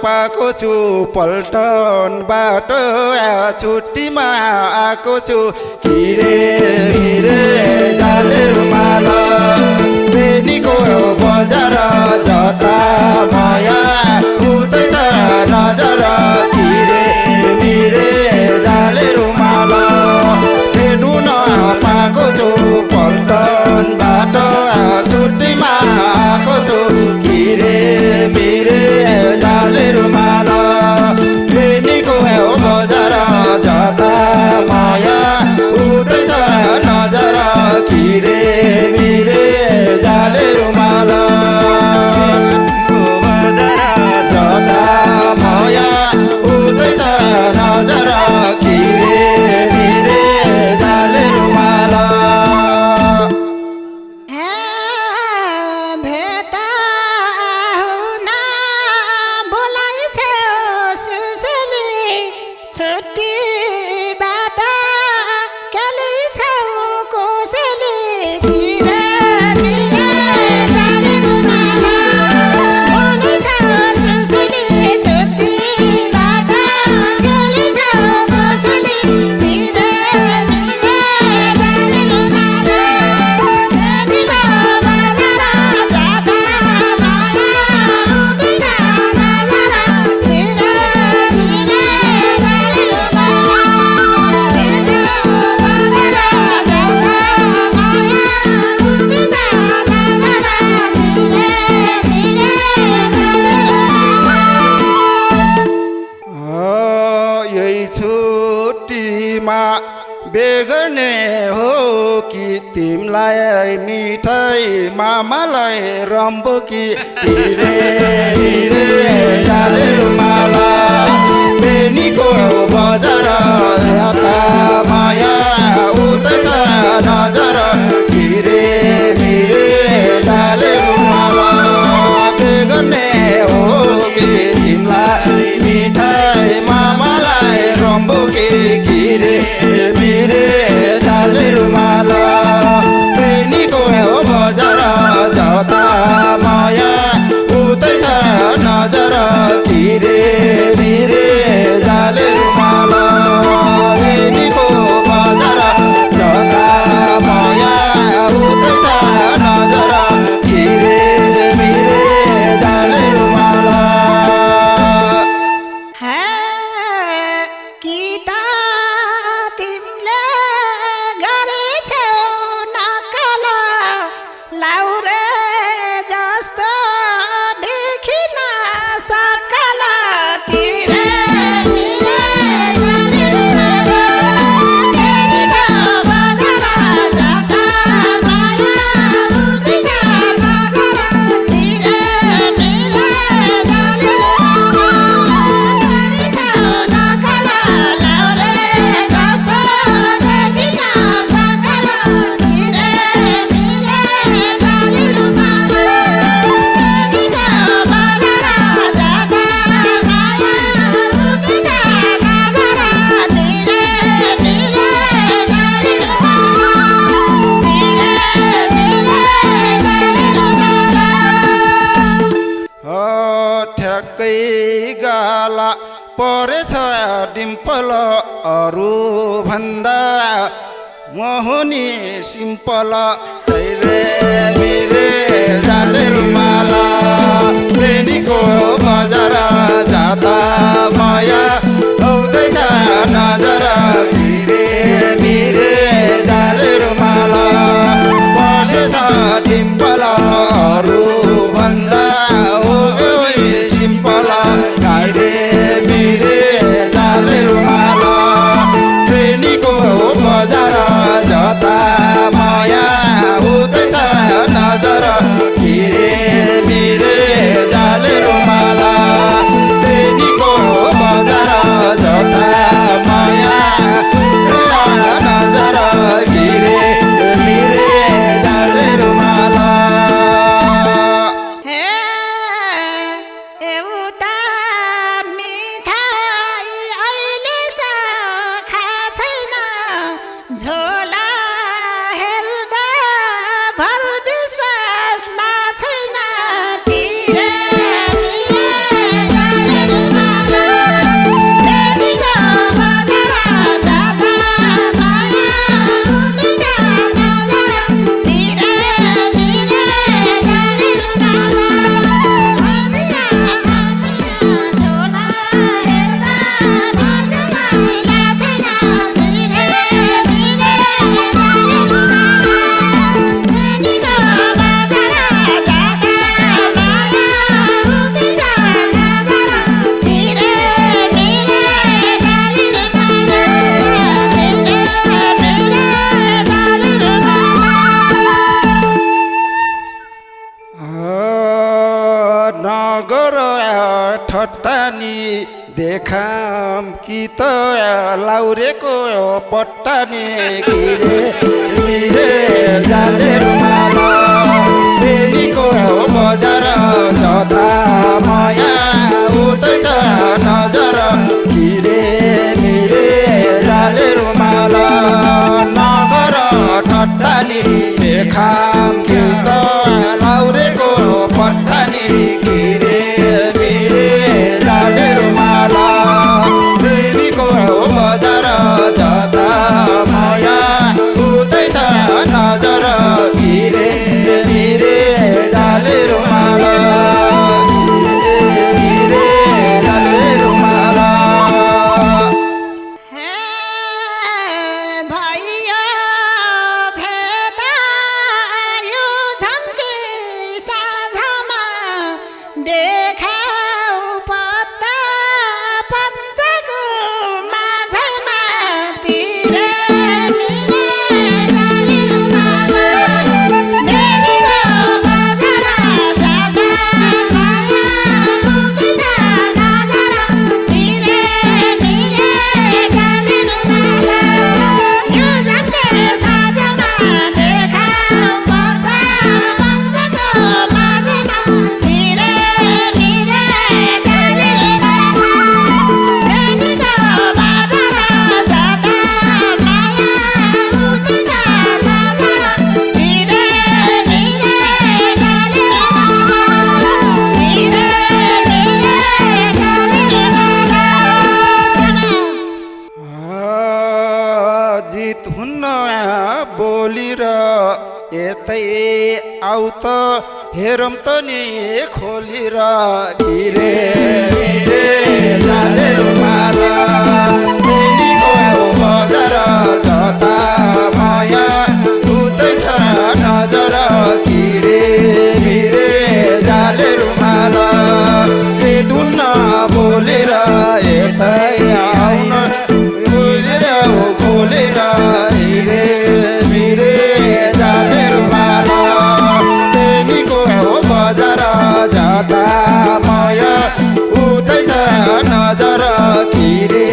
पाएको छु पल्टनबाट छुट्टीमा आएको छु किरे मिरे जाले रुमाल बेनीको बजार जता माया उतै छ नजर किरे मिरे जाले रुमाल भेट्नु नपाएको छु पल्टनबाट छुट्टीमा आएको छु किरे मिरे जाले रुमाल बेनीको बजार जता माया उतै छ नजर किरे मिरे जाले रुमाल बजार जता माया उतै छ नजर किरे मिरे जाले रुमाल बेगर्ने हो कि तिमलाई मिठाई मामालाई रम्बुकी किरे मिरे जाले रुमाल बेनीको बजार यता माया उतै छ नजर किरे मिरे जाले रुमाल बेगर्ने हो कि तिमलाई मिठाई मामालाई रम्बुकी किरे मिरे जाले रुमाल बेनीको बजार जता माया उतै छ नजर किरे मिरे जाले रुमाल बेनीको बजार जता माया उतै छ नजर किरे मिरे जाले रुमाल गाला परेछ डिम्पल अरू भन्दा मोहनी सिम्पल तैरे मिरे जाले रुमाल बेनीको बजार जाता माया आउँदै छ नजर किरे मिरे जाले रुमाल परेछ डिम्पल अरू भन्दा सिम्पल काइरे मिरे जाले रुमाल बेनीको बजार जता माया उतै छ नजर किरे मिरे जाले रुमाल ठट्टानी देखाम कि त लाउरेको पट्टानी घिरे मिरे जाले रुमाल बेनीको बजार जता माया उतै छ नजर घिरे मिरे जाले रुमाल नगर ठट्टानी देखाम कि त लाउरेको पट्टानी घिरे मिरे जाले रुमाल बेनीको बजार जता माया उतै छ नजर घिरे मिरे जाले रुमाल घिरे जाले रुमाल भैया भेटायो झम्के साझमा देखाऊ पत्ता पञ्चको माझैमा तिरे मिरे जाले रुमाल बेनीको बजार जाँदा माया उतै छ नजर घिरे मिरे जाले रुमाल यो झम्के साझमा देखाऊ पत्ता पञ्चको माझैमा तिरे मिरे जाले रुमाल बेनीको बजार जाँदा माया उतै छ नजर घिरे मिरे जाले रुमाल घिरे मिरे जाले रुमाल जित हुन्न बोली र यतै आउ त हेरौँ त नि खोली र घिरे मिरे जाले रुमाल बेनीको बजार जता माया उतै छ नजर घिरे मिरे जाले रुमाल जित हुन्न बोलेर यतै आउन बोलेर हिरे मिरे जाले रुमाल बेनीको बजार जाँदा माया उतै छ नजर घिरे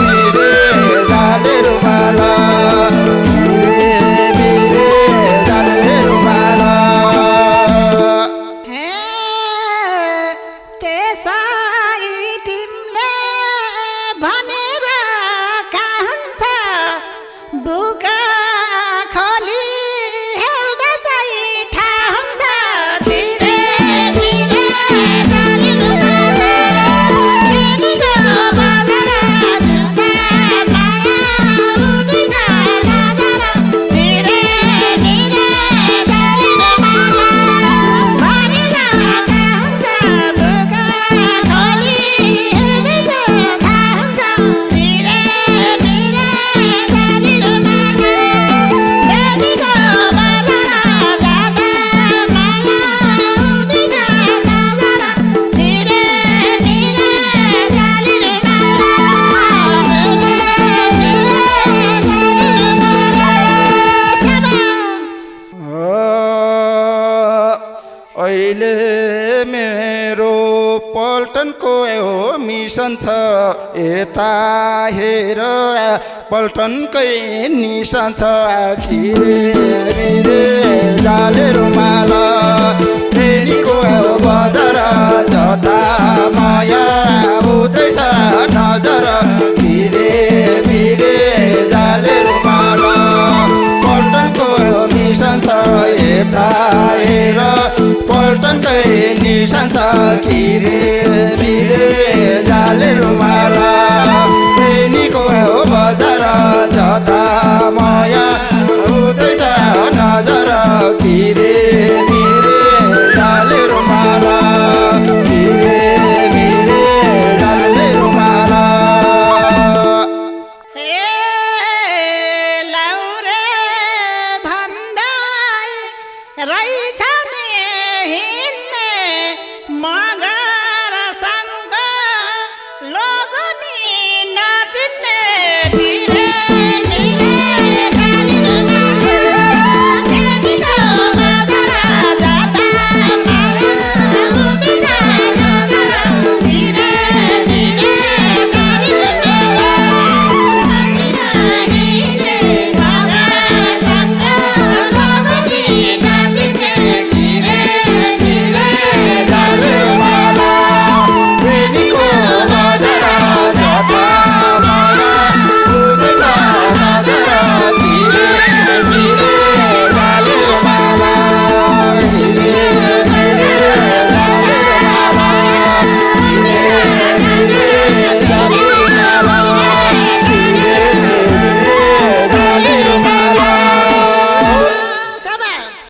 मिरे जाले रुमाल घिरे मिरे जाले रुमाल त्यसै तिमीले भनेर का हुन्छ बुका खोली हेर्दा चाहिँ थाहा हुन्छ तिरे मिरे जाले रुमाल बेनीको बजार जाँदा माया उतै छ नजर घिरे मिरे जाले रुमाल भनेर का हुन्छ बुका खोली हेर्दा चाहिँ थाहा हुन्छ तिरे मिरे जाले रुमाल बेनीको बजार जाँदा माया उतै छ नजर घिरे मिरे जाले रुमाल अहिले मेरो पल्टनको मिसन छ यता हेर पल्टनकै निशान छ घिरे मिरे जाले रुमाल बेनीको बजार जता माया उतै छ नजर घिरे मिरे जाले रुमाल पल्टनको मिसन छ यता हेर पल्टनकै निशान छ घिरे मिरे